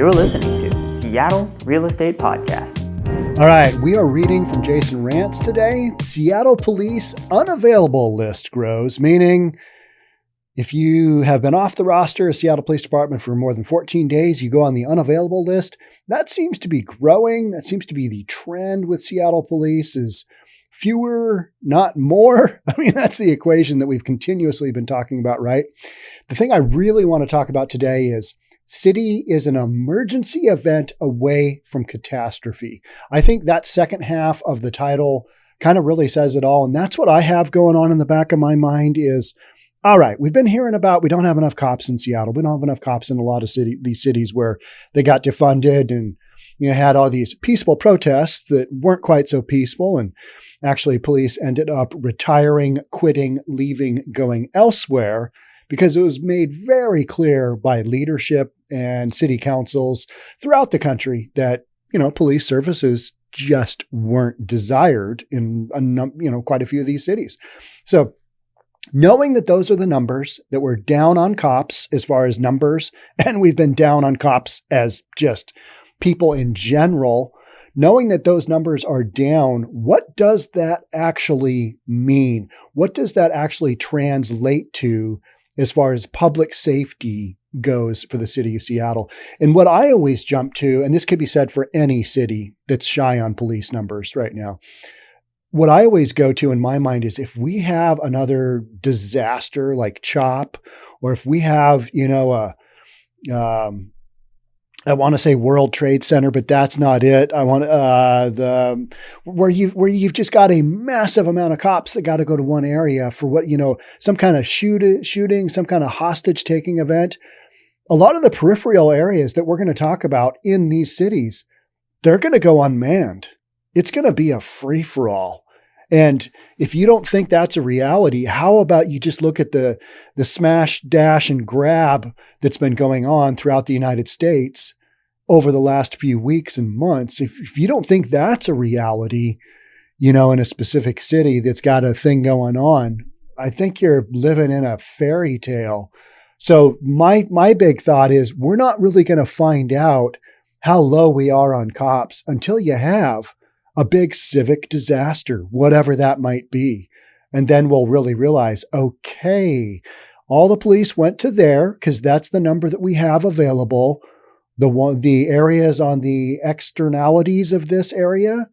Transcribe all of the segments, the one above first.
You're listening to Seattle Real Estate Podcast. All right, we are reading from Jason Rantz today. Seattle Police Unavailable list grows, meaning if you have been off the roster of Seattle Police Department for more than 14 days, you go on the unavailable list. That seems to be growing. That seems to be the trend with Seattle Police is fewer, not more. I mean, that's the equation that we've continuously been talking about, right? The thing I really want to talk about today is city is an emergency event away from catastrophe. I think that second half of the title kind of really says it all. And that's what I have going on in the back of my mind is, all right, we've been hearing about, we don't have enough cops in Seattle. We don't have enough cops in a lot of these cities where they got defunded and had all these peaceful protests that weren't quite so peaceful. And actually police ended up retiring, quitting, leaving, going elsewhere because it was made very clear by leadership and city councils throughout the country that, police services just weren't desired in, quite a few of these cities. So knowing that those are the numbers, that we're down on cops as far as numbers, and we've been down on cops as just people in general, knowing that those numbers are down, what does that actually mean? What does that actually translate to as far as public safety goes for the city of Seattle? And what I always jump to, and this could be said for any city that's shy on police numbers right now, what I always go to in my mind is if we have another disaster like CHOP, or if we have, I want to say World Trade Center, but that's not it. I want where you've just got a massive amount of cops that got to go to one area for what, some kind of shooting, some kind of hostage taking event. A lot of the peripheral areas that we're going to talk about in these cities, they're going to go unmanned. It's going to be a free for all. And if you don't think that's a reality, how about you just look at the smash, dash, and grab that's been going on throughout the United States over the last few weeks and months? If you don't think that's a reality, in a specific city that's got a thing going on, I think you're living in a fairy tale. So my big thought is we're not really going to find out how low we are on cops until you have a big civic disaster, whatever that might be. And then we'll really realize, okay, all the police went to there because that's the number that we have available. The areas on the externalities of this area,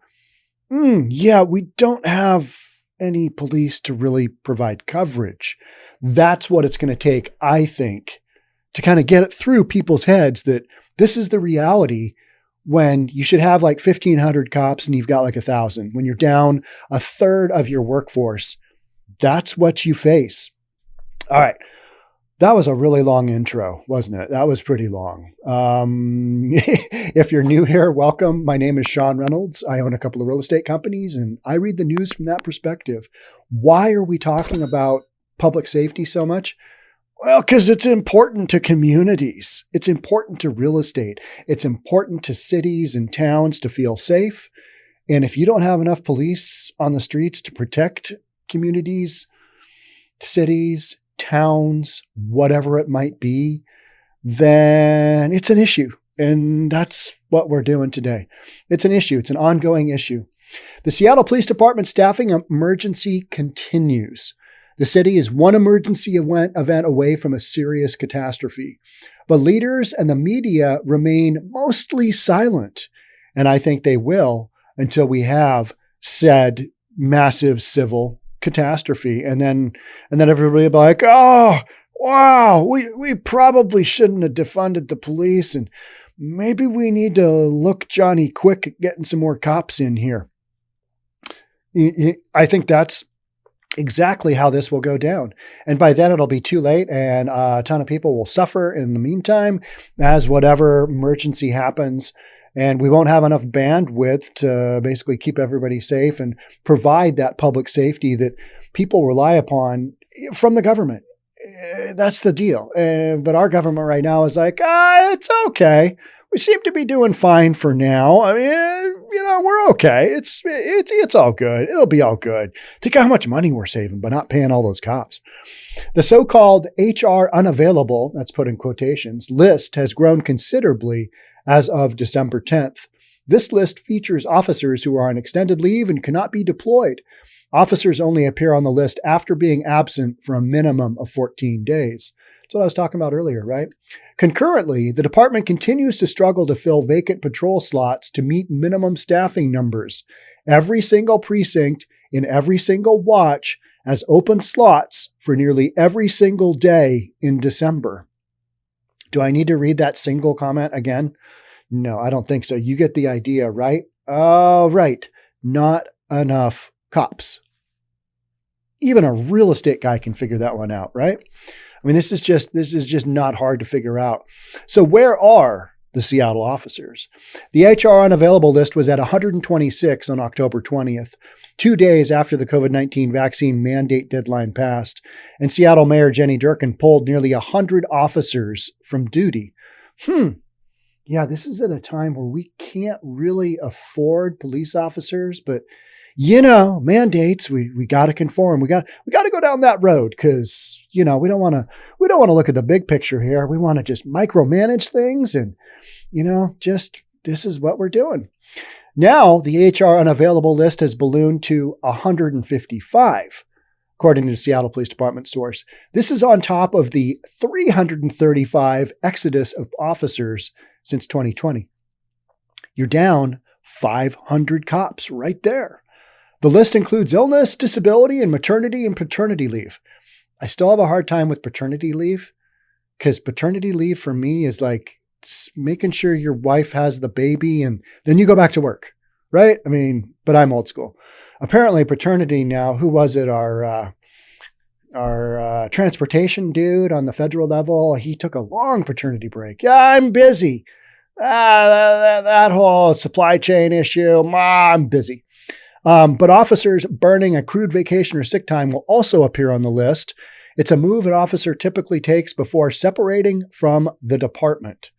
we don't have any police to really provide coverage. That's what it's going to take, I think, to kind of get it through people's heads that this is the reality when you should have like 1,500 cops and you've got like 1,000. When you're down a third of your workforce, that's what you face. All right. That was a really long intro, wasn't it? That was pretty long. If you're new here, welcome. My name is Sean Reynolds. I own a couple of real estate companies and I read the news from that perspective. Why are we talking about public safety so much? Well, because it's important to communities. It's important to real estate. It's important to cities and towns to feel safe. And if you don't have enough police on the streets to protect communities, cities, towns, whatever it might be, then it's an issue. And that's what we're doing today. It's an issue. It's an ongoing issue. The Seattle Police Department staffing emergency continues. The city is one emergency event away from a serious catastrophe, but leaders and the media remain mostly silent. And I think they will until we have said massive civil catastrophe. And then everybody will be like, oh, wow, we probably shouldn't have defunded the police. And maybe we need to look Johnny quick at getting some more cops in here. I think that's exactly how this will go down. And by then it'll be too late and a ton of people will suffer in the meantime as whatever emergency happens. And we won't have enough bandwidth to basically keep everybody safe and provide that public safety that people rely upon from the government. That's the deal. But our government right now is like, it's okay. We seem to be doing fine for now. I mean, we're okay. It's all good. It'll be all good. Think how much money we're saving by not paying all those cops. The so-called HR Unavailable, that's put in quotations, list has grown considerably as of December 10th. This list features officers who are on extended leave and cannot be deployed. Officers only appear on the list after being absent for a minimum of 14 days. That's what I was talking about earlier, right? Concurrently, the department continues to struggle to fill vacant patrol slots to meet minimum staffing numbers. Every single precinct in every single watch has open slots for nearly every single day in December. Do I need to read that single comment again? No, I don't think so. You get the idea, right? Oh, right. Not enough cops. Even a real estate guy can figure that one out, right? I mean, this is just not hard to figure out. So where are the Seattle officers? The HR Unavailable list was at 126 on October 20th, 2 days after the COVID-19 vaccine mandate deadline passed, and Seattle Mayor Jenny Durkan pulled nearly 100 officers from duty. Yeah, this is at a time where we can't really afford police officers, but mandates, we got to conform. We got to go down that road because, we don't want to look at the big picture here. We want to just micromanage things and, just this is what we're doing. Now the HR Unavailable list has ballooned to 155, according to the Seattle Police Department source. This is on top of the 335 exodus of officers since 2020. You're down 500 cops right there. The list includes illness, disability, and maternity and paternity leave. I still have a hard time with paternity leave because paternity leave for me is like making sure your wife has the baby and then you go back to work, right? I mean, but I'm old school. Apparently paternity now, who was it? Our transportation dude on the federal level, he took a long paternity break. Yeah, I'm busy. That whole supply chain issue, I'm busy. But officers burning accrued vacation or sick time will also appear on the list. It's a move an officer typically takes before separating from the department.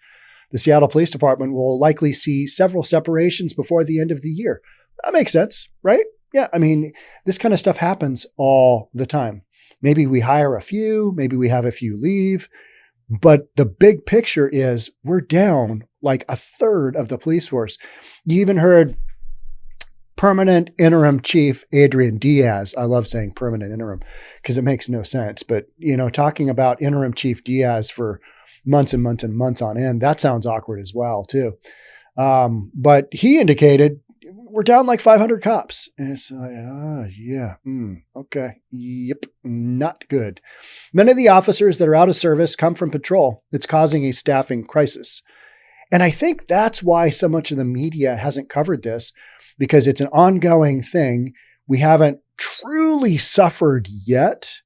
The Seattle Police Department will likely see several separations before the end of the year. That makes sense, right? Yeah, I mean, this kind of stuff happens all the time. Maybe we hire a few, maybe we have a few leave, but the big picture is we're down like a third of the police force. You even heard permanent interim chief Adrian Diaz. I love saying permanent interim because it makes no sense. But, talking about interim chief Diaz for months and months and months on end, that sounds awkward as well, too. But he indicated we're down like 500 cops. And it's like, okay. Yep. Not good. Many of the officers that are out of service come from patrol. It's causing a staffing crisis. And I think that's why so much of the media hasn't covered this, because it's an ongoing thing. We haven't truly suffered yet,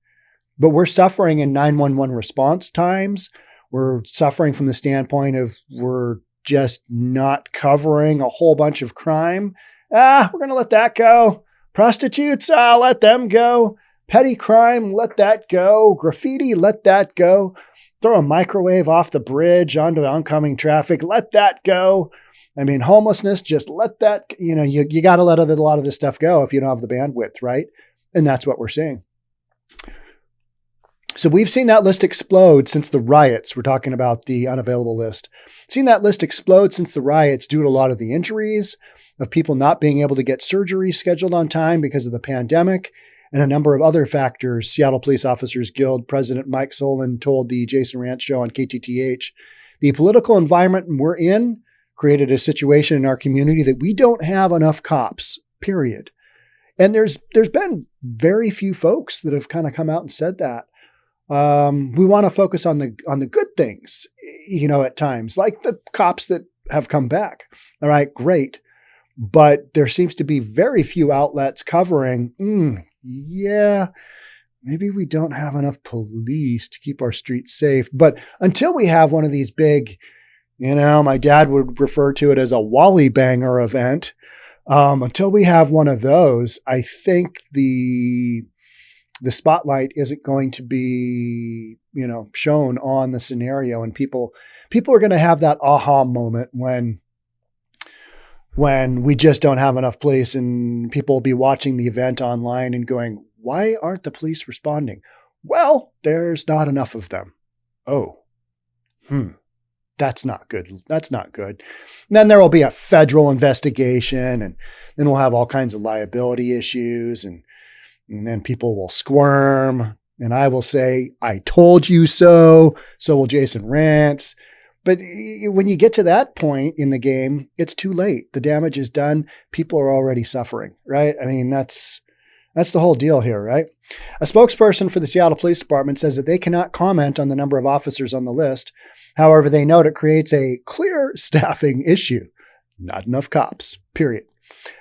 but we're suffering in 911 response times. We're suffering from the standpoint of we're just not covering a whole bunch of crime. We're going to let that go. Prostitutes, let them go. Petty crime, let that go. Graffiti, let that go. Throw a microwave off the bridge onto the oncoming traffic, let that go. I mean, homelessness, just let that, you got to let a lot of this stuff go if you don't have the bandwidth, right? And that's what we're seeing. So we've seen that list explode since the riots. We're talking about the unavailable list. Seen that list explode since the riots due to a lot of the injuries, of people not being able to get surgery scheduled on time because of the pandemic, and a number of other factors. Seattle Police Officers Guild President Mike Solon told the Jason Rantz show on KTTH, the political environment we're in created a situation in our community that we don't have enough cops, period. And there's been very few folks that have kind of come out and said that. We want to focus on the good things, at times, like the cops that have come back. All right, great. But there seems to be very few outlets covering, maybe we don't have enough police to keep our streets safe. But until we have one of these big, my dad would refer to it as a Wally banger event. Until we have one of those, I think the the spotlight isn't going to be, shown on the scenario, and people are going to have that aha moment when we just don't have enough police, and people will be watching the event online and going, why aren't the police responding? Well, there's not enough of them. Oh, that's not good. That's not good. And then there will be a federal investigation, and then we'll have all kinds of liability issues, and then people will squirm, and I will say, I told you so. So will Jason Rantz. But when you get to that point in the game, it's too late. The damage is done. People are already suffering, right? I mean, that's the whole deal here, right? A spokesperson for the Seattle Police Department says that they cannot comment on the number of officers on the list. However, they note it creates a clear staffing issue. Not enough cops, period.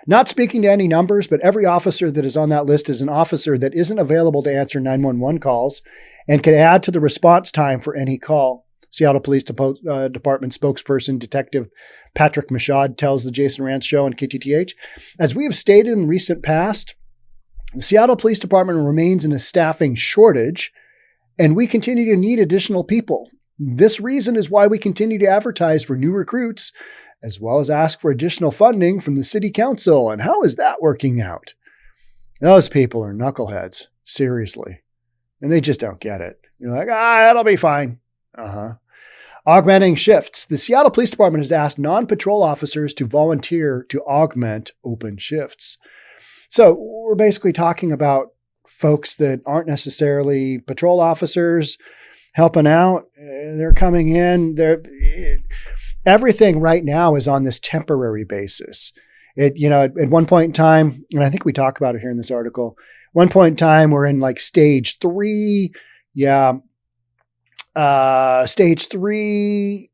Not speaking to any numbers, but every officer that is on that list is an officer that isn't available to answer 911 calls and can add to the response time for any call. Seattle Police Department spokesperson, Detective Patrick Michaud, tells the Jason Rantz Show on KTTH, as we have stated in the recent past, the Seattle Police Department remains in a staffing shortage, and we continue to need additional people. This reason is why we continue to advertise for new recruits, as well as ask for additional funding from the city council. And how is that working out? Those people are knuckleheads, seriously. And they just don't get it. You're like, that'll be fine. Augmenting shifts. The Seattle Police Department has asked non-patrol officers to volunteer to augment open shifts. So we're basically talking about folks that aren't necessarily patrol officers helping out. They're coming in. Everything right now is on this temporary basis. At one point in time, and I think we talk about it here in this article, one point in time, we're in like stage 3. Yeah. Stage 3.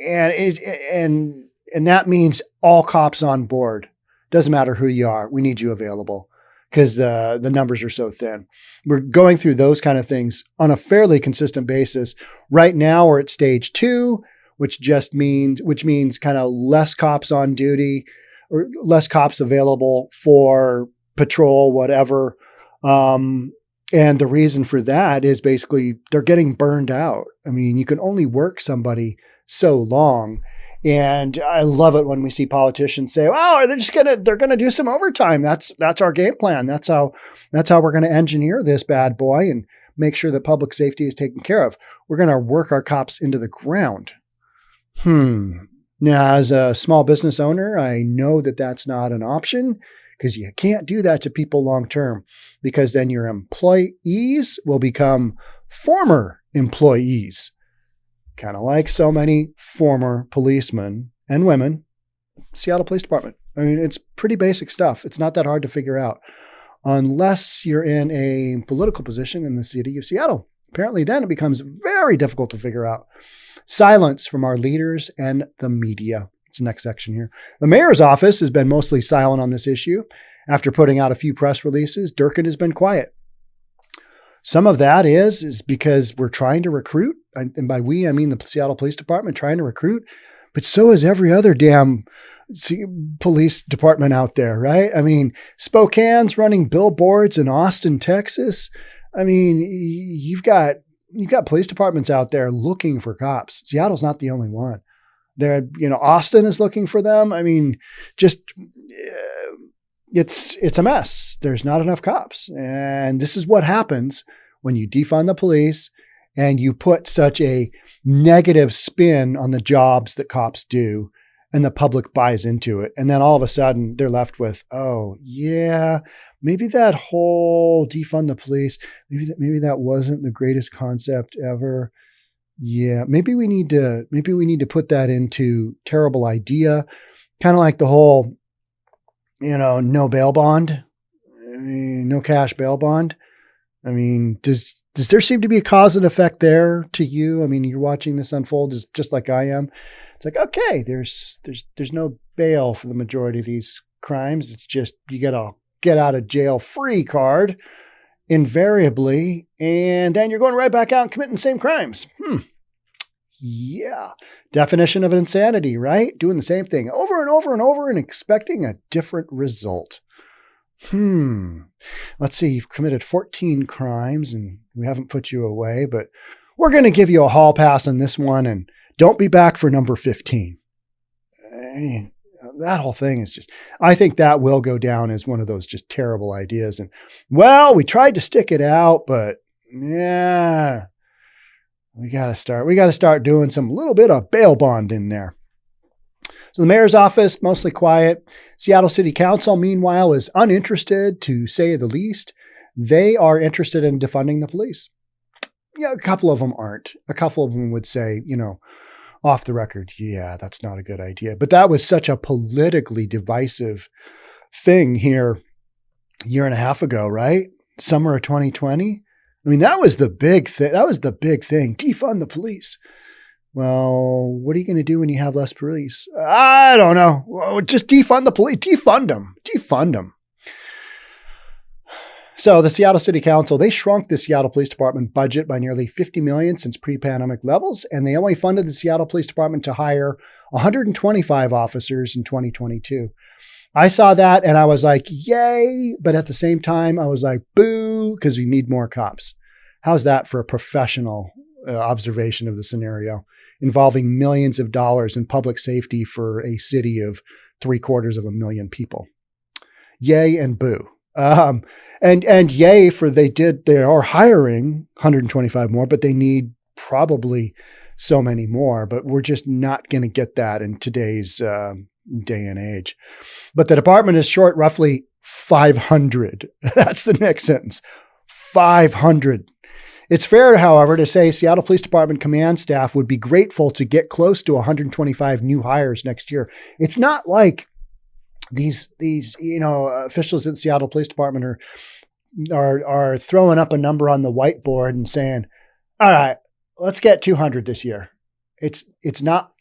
And that means all cops on board. Doesn't matter who you are. We need you available because the numbers are so thin. We're going through those kind of things on a fairly consistent basis. Right now we're at stage 2, which means kind of less cops on duty or less cops available for patrol, whatever. And the reason for that is basically they're getting burned out. I mean, you can only work somebody so long. And I love it when we see politicians say, "Oh, they're gonna do some overtime. That's our game plan. That's how we're gonna engineer this bad boy and make sure that public safety is taken care of. We're gonna work our cops into the ground." Now, as a small business owner, I know that that's not an option because you can't do that to people long term, because then your employees will become former employees. Kind of like so many former policemen and women, Seattle Police Department. I mean, it's pretty basic stuff. It's not that hard to figure out unless you're in a political position in the city of Seattle. Apparently, then it becomes very difficult to figure out. Silence from our leaders and the media. It's the next section here. The mayor's office has been mostly silent on this issue. After putting out a few press releases, Durkin has been quiet. Some of that is because we're trying to recruit. And by we, I mean the Seattle Police Department trying to recruit. But so is every other damn police department out there, right? I mean, Spokane's running billboards in Austin, Texas. I mean, you've got police departments out there looking for cops. Seattle's not the only one. Austin is looking for them. I mean, it's a mess. There's not enough cops. And this is what happens when you defund the police and you put such a negative spin on the jobs that cops do, and the public buys into it. And then all of a sudden they're left with, oh yeah, maybe that whole defund the police, maybe that wasn't the greatest concept ever. Yeah, maybe we need to put that into terrible idea. Kind of like the whole, no bail bond, no cash bail bond. I mean, does there seem to be a cause and effect there to you? I mean, you're watching this unfold just like I am. It's like, okay, there's no bail for the majority of these crimes. It's just, you get a get out of jail free card invariably, and then you're going right back out and committing the same crimes. Yeah. Definition of insanity, right? Doing the same thing over and over and over and expecting a different result. Let's see, you've committed 14 crimes and we haven't put you away, but we're going to give you a hall pass on this one and don't be back for number 15. That whole thing is just, I think that will go down as one of those just terrible ideas. And well, we tried to stick it out, but yeah, we got to start doing some little bit of bail bond in there. So the mayor's office, mostly quiet. Seattle City Council, meanwhile, is uninterested, to say the least. They are interested in defunding the police. Yeah, a couple of them aren't. A couple of them would say, off the record, yeah, that's not a good idea. But that was such a politically divisive thing here a year and a half ago, right? Summer of 2020. I mean, that was the big thing. Defund the police. Well, what are you going to do when you have less police? I don't know. Well, just defund the police. Defund them. So the Seattle City Council, they shrunk the Seattle Police Department budget by nearly $50 million since pre-pandemic levels, and they only funded the Seattle Police Department to hire 125 officers in 2022. I saw that and I was like, yay. But at the same time, I was like, boo, because we need more cops. How's that for a professional observation of the scenario involving millions of dollars in public safety for a city of 750,000 people? Yay and boo. And yay for they are hiring 125 more, but they need probably so many more, but we're just not going to get that in today's day and age. But the department is short roughly 500. That's the next sentence. 500. It's fair, however, to say Seattle Police Department command staff would be grateful to get close to 125 new hires next year. It's not like these officials at the Seattle Police Department are throwing up a number on the whiteboard and saying, all right, let's get 200 this year. It's not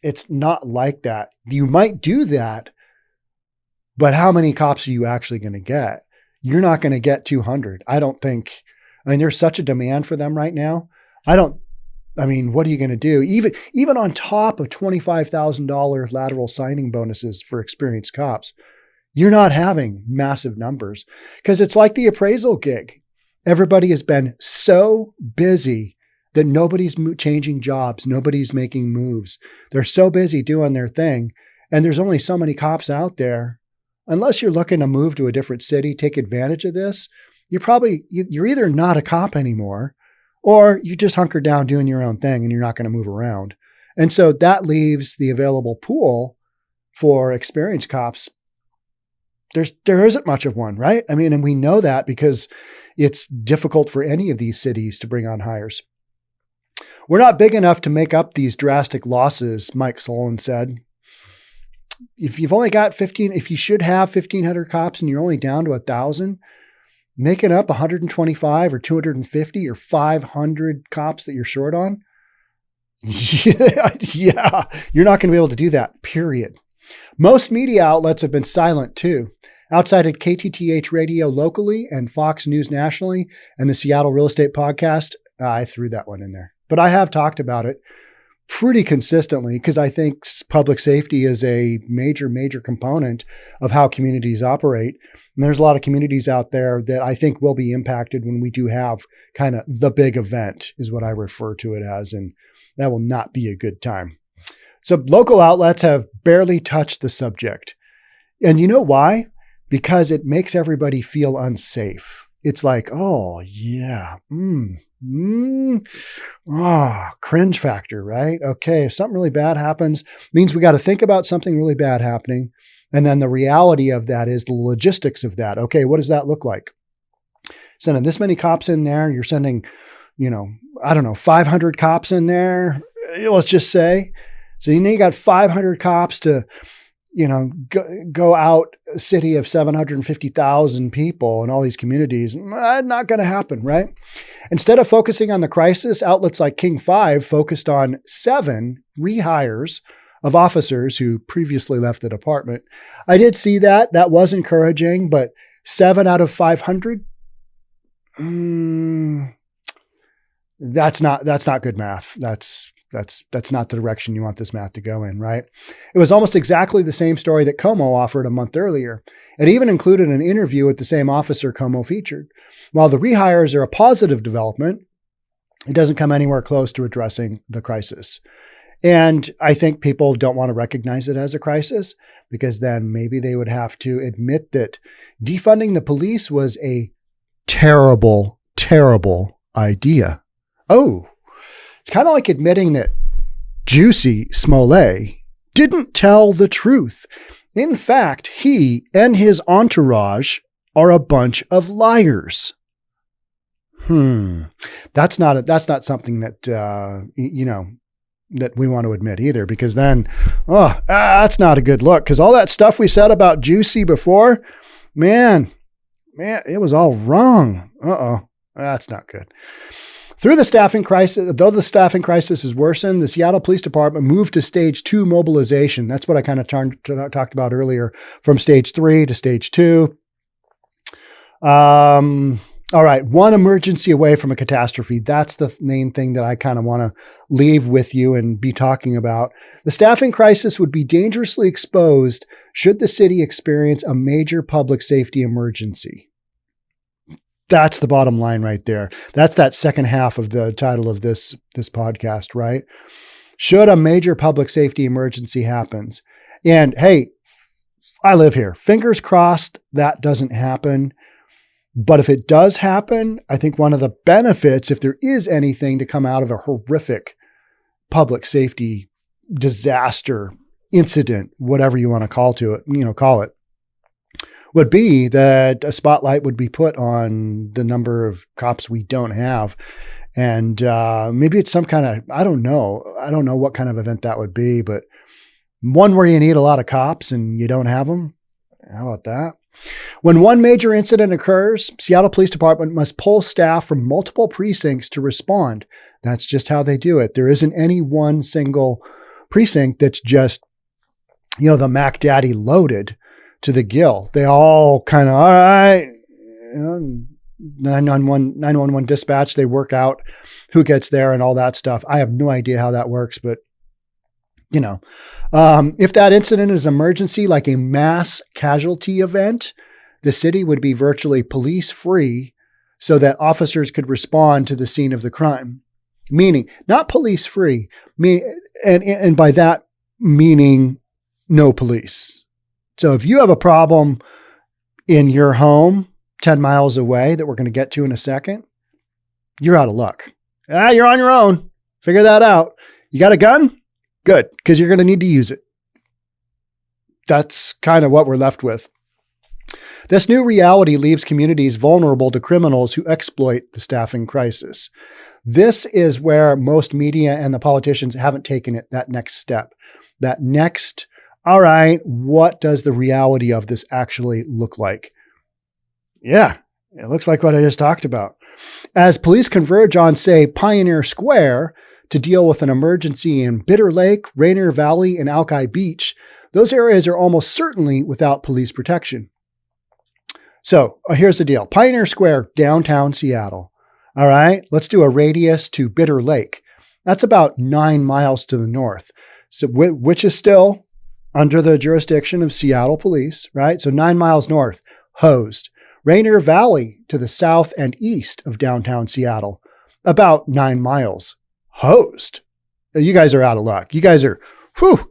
like that. You might do that, but how many cops are you actually going to get? You're not going to get 200. I don't think. I mean, there's such a demand for them right now. What are you going to do? Even on top of $25,000 lateral signing bonuses for experienced cops, you're not having massive numbers because it's like the appraisal gig. Everybody has been so busy that nobody's changing jobs. Nobody's making moves. They're so busy doing their thing. And there's only so many cops out there. Unless you're looking to move to a different city, take advantage of this, you're either not a cop anymore or you just hunker down doing your own thing and you're not going to move around. And so that leaves the available pool for experienced cops. There isn't much of one, right? I mean, and we know that because it's difficult for any of these cities to bring on hires. We're not big enough to make up these drastic losses, Mike Solon said. If you've only got if you should have 1,500 cops and you're only down to 1,000, making up 125 or 250 or 500 cops that you're short on. Yeah, you're not going to be able to do that, period. Most media outlets have been silent too. Outside of KTTH radio locally and Fox News nationally and the Seattle Real Estate Podcast, I threw that one in there. But I have talked about it pretty consistently because I think public safety is a major, major component of how communities operate. And there's a lot of communities out there that I think will be impacted when we do have kind of the big event is what I refer to it as. And that will not be a good time. So local outlets have barely touched the subject. And you know why? Because it makes everybody feel unsafe. It's like, oh yeah, cringe factor, right? Okay, if something really bad happens, means we got to think about something really bad happening. And then the reality of that is the logistics of that. Okay, what does that look like? Sending this many cops in there, you're sending, 500 cops in there, let's just say. So you got 500 cops to, go out a city of 750,000 people and all these communities. Not going to happen, right? Instead of focusing on the crisis, outlets like King 5 focused on 7 rehires of officers who previously left the department. I did see that. That was encouraging, but 7 out of 500, that's not good math. That's That's not the direction you want this math to go in, right? It was almost exactly the same story that Como offered a month earlier. It even included an interview with the same officer Como featured. While the rehires are a positive development, it doesn't come anywhere close to addressing the crisis. And I think people don't want to recognize it as a crisis because then maybe they would have to admit that defunding the police was a terrible, terrible idea. Oh, it's kind of like admitting that 𝑺𝒆𝒂𝒕𝒕𝒍𝒆 didn't tell the truth. In fact, he and his entourage are a bunch of liars. That's not something that, that we want to admit either, because then, that's not a good look. Because all that stuff we said about 𝒔𝒕𝒂𝒕 before, man, it was all wrong. That's not good. Though the staffing crisis has worsened, the Seattle Police Department moved to stage 2 mobilization. That's what I kind of talked about earlier, from stage 3 to stage 2. All right, one emergency away from a catastrophe. That's the main thing that I kind of want to leave with you and be talking about. The staffing crisis would be dangerously exposed should the city experience a major public safety emergency. That's the bottom line right there. That's that second half of the title of this podcast, right? Should a major public safety emergency happens. And hey, I live here. Fingers crossed that doesn't happen. But if it does happen, I think one of the benefits, if there is anything to come out of a horrific public safety disaster, incident, whatever you want to call it, would be that a spotlight would be put on the number of cops we don't have. And maybe it's some kind of, I don't know what kind of event that would be, but one where you need a lot of cops and you don't have them. How about that? When one major incident occurs, Seattle Police Department must pull staff from multiple precincts to respond. That's just how they do it. There isn't any one single precinct that's just, the Mac Daddy loaded to the gill. They all kind of, all right, 911 dispatch, they work out who gets there and all that stuff. I have no idea how that works, but if that incident is an emergency, like a mass casualty event, the city would be virtually police free so that officers could respond to the scene of the crime. Meaning, not police free, and by that meaning no police. So if you have a problem in your home 10 miles away that we're going to get to in a second, you're out of luck. You're on your own. Figure that out. You got a gun? Good, because you're going to need to use it. That's kind of what we're left with. This new reality leaves communities vulnerable to criminals who exploit the staffing crisis. This is where most media and the politicians haven't taken it that next step. That next, all right, what does the reality of this actually look like? Yeah, it looks like what I just talked about. As police converge on, say, Pioneer Square, to deal with an emergency in Bitter Lake, Rainier Valley, and Alki Beach, those areas are almost certainly without police protection. So here's the deal. Pioneer Square, downtown Seattle. All right, let's do a radius to Bitter Lake. That's about 9 miles to the north, so which is still under the jurisdiction of Seattle Police, right? So 9 miles north, hosed. Rainier Valley to the south and east of downtown Seattle, about 9 miles. Hosed. You guys are out of luck. You guys are,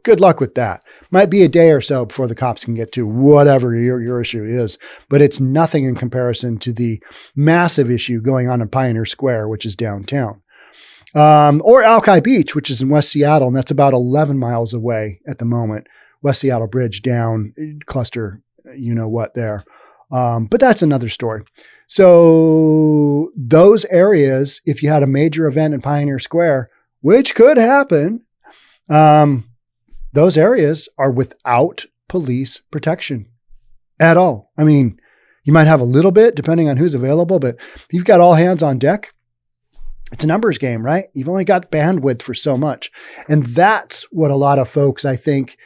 good luck with that. Might be a day or so before the cops can get to whatever your issue is, but it's nothing in comparison to the massive issue going on in Pioneer Square, which is downtown. Or Alki Beach, which is in West Seattle, and that's about 11 miles away at the moment. West Seattle Bridge down cluster, there. But that's another story. So those areas, if you had a major event in Pioneer Square, which could happen, those areas are without police protection at all. I mean, you might have a little bit depending on who's available, but if you've got all hands on deck, it's a numbers game, right? You've only got bandwidth for so much. And that's what a lot of folks, I think,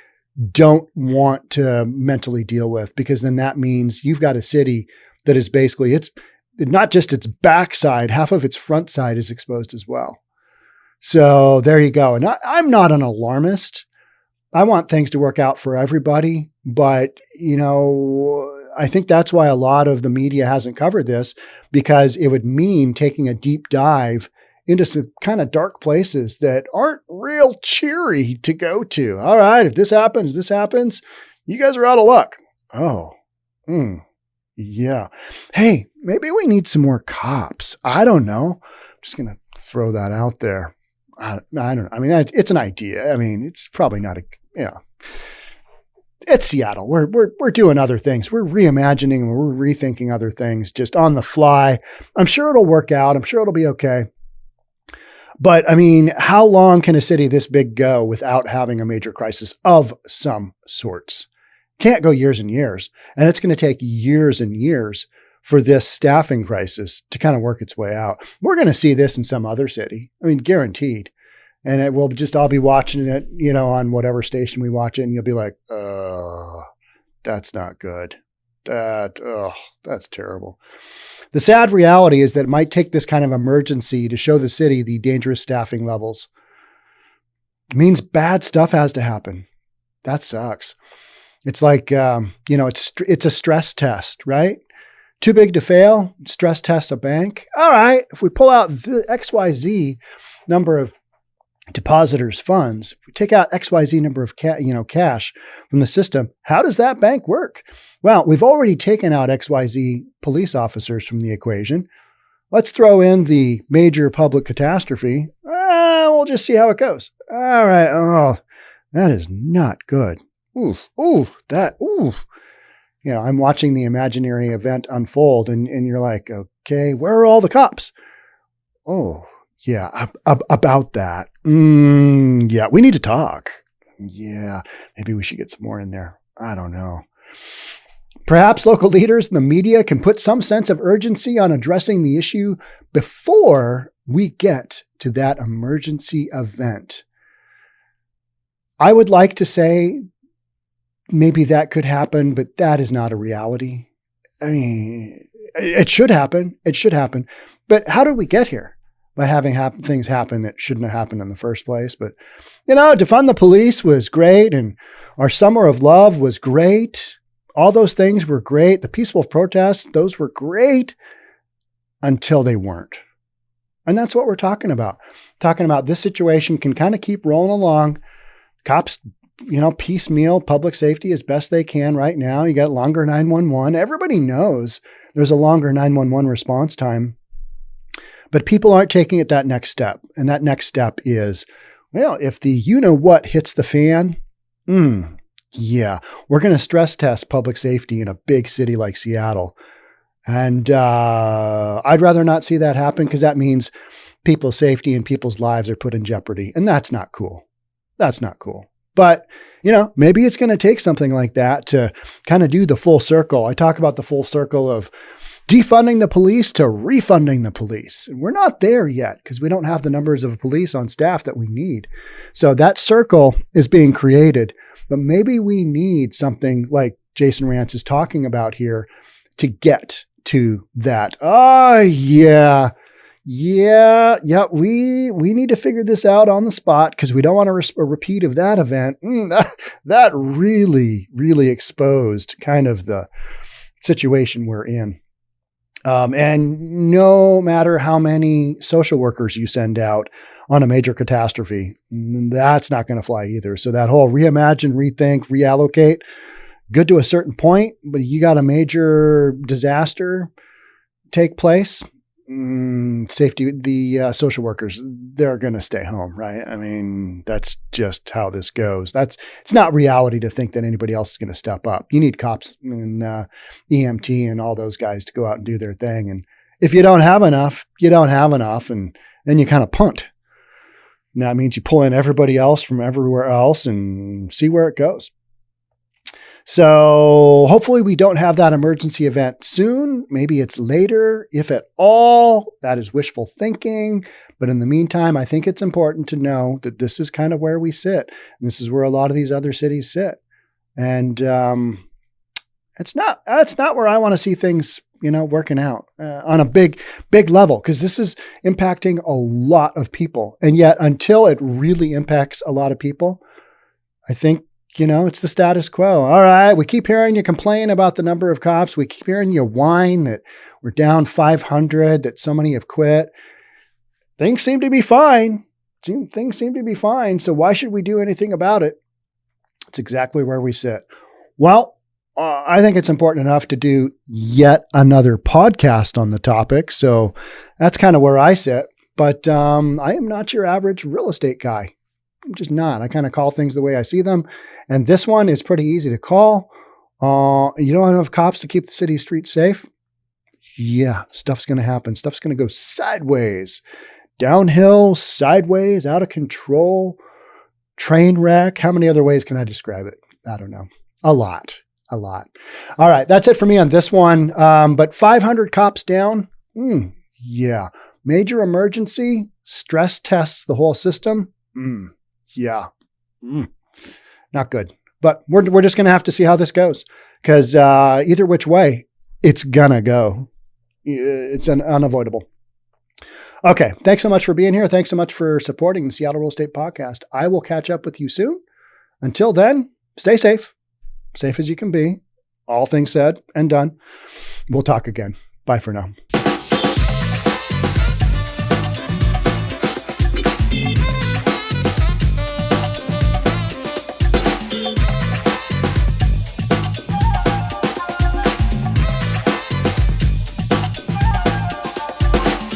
don't want to mentally deal with, because then that means you've got a city that is basically, it's not just its backside, half of its front side is exposed as well. So there you go. And I'm not an alarmist. I want things to work out for everybody, but I think that's why a lot of the media hasn't covered this, because it would mean taking a deep dive into some kind of dark places that aren't real cheery to go to. All right, if this happens, you guys are out of luck. Oh, yeah. Hey, maybe we need some more cops. I don't know. I'm just going to throw that out there. I don't know. I mean, it's an idea. I mean, it's probably not it's Seattle. We're doing other things. We're reimagining and we're rethinking other things just on the fly. I'm sure it'll work out. I'm sure it'll be okay. But I mean, how long can a city this big go without having a major crisis of some sorts? Can't go years and years. And it's going to take years and years for this staffing crisis to kind of work its way out. We're going to see this in some other city. I mean, guaranteed. And it will just, I'll be watching it, on whatever station we watch it, and you'll be like, that's not good. That's terrible. The sad reality is that it might take this kind of emergency to show the city the dangerous staffing levels. It means bad stuff has to happen. That sucks. It's like, it's a stress test, right? Too big to fail, stress test a bank. All right, if we pull out the XYZ number of depositors' funds, if we take out XYZ number of cash from the system, how does that bank work? Well, we've already taken out XYZ police officers from the equation. Let's throw in the major public catastrophe. We'll just see how it goes. All right. Oh, that is not good. I'm watching the imaginary event unfold and you're like, okay, where are all the cops? Oh, yeah, about that. Yeah, we need to talk. Yeah, maybe we should get some more in there. I don't know. Perhaps local leaders and the media can put some sense of urgency on addressing the issue before we get to that emergency event. I would like to say maybe that could happen, but that is not a reality. I mean, it should happen. It should happen. But how did we get here? By having things happen that shouldn't have happened in the first place. But, defund the police was great. And our summer of love was great. All those things were great. The peaceful protests, those were great until they weren't. And that's what we're talking about. Talking about this situation can kind of keep rolling along. Cops, piecemeal public safety as best they can right now. You got longer 911. Everybody knows there's a longer 911 response time. But people aren't taking it that next step. And that next step is, if the what hits the fan, yeah, we're going to stress test public safety in a big city like Seattle. And I'd rather not see that happen because that means people's safety and people's lives are put in jeopardy. And that's not cool. That's not cool. But, maybe it's going to take something like that to kind of do the full circle. I talk about the full circle of defunding the police to refunding the police. And we're not there yet because we don't have the numbers of police on staff that we need. So that circle is being created, but maybe we need something like Jason Rance is talking about here to get to that. We need to figure this out on the spot because we don't want a repeat of that event. That really, really exposed kind of the situation we're in. And no matter how many social workers you send out on a major catastrophe, that's not going to fly either. So that whole reimagine, rethink, reallocate, good to a certain point, but you got a major disaster take place, safety, the social workers, they're going to stay home, right? I mean, that's just how this goes. It's not reality to think that anybody else is going to step up. You need cops and EMT and all those guys to go out and do their thing. And if you don't have enough, you don't have enough. And then you kind of punt. And that means you pull in everybody else from everywhere else and see where it goes. So hopefully we don't have that emergency event soon. Maybe it's later, if at all. That is wishful thinking. But in the meantime, I think it's important to know that this is kind of where we sit. And this is where a lot of these other cities sit. And it's not where I want to see things working out on a big level, because this is impacting a lot of people. And yet until it really impacts a lot of people, I think, it's the status quo. All right. We keep hearing you complain about the number of cops. We keep hearing you whine that we're down 500, that so many have quit. Things seem to be fine. Things seem to be fine. So why should we do anything about it? It's exactly where we sit. Well, I think it's important enough to do yet another podcast on the topic. So that's kind of where I sit. But I am not your average real estate guy. I'm just not. I kind of call things the way I see them. And this one is pretty easy to call. You don't have enough cops to keep the city streets safe? Yeah, stuff's going to happen. Stuff's going to go sideways, downhill, sideways, out of control, train wreck. How many other ways can I describe it? I don't know. A lot. All right. That's it for me on this one. But 500 cops down. Yeah. Major emergency, stress tests the whole system. Yeah. Not good. But we're just going to have to see how this goes, because either which way, it's going to go. It's unavoidable. Okay. Thanks so much for being here. Thanks so much for supporting the Seattle Real Estate Podcast. I will catch up with you soon. Until then, stay safe. Safe as you can be. All things said and done. We'll talk again. Bye for now.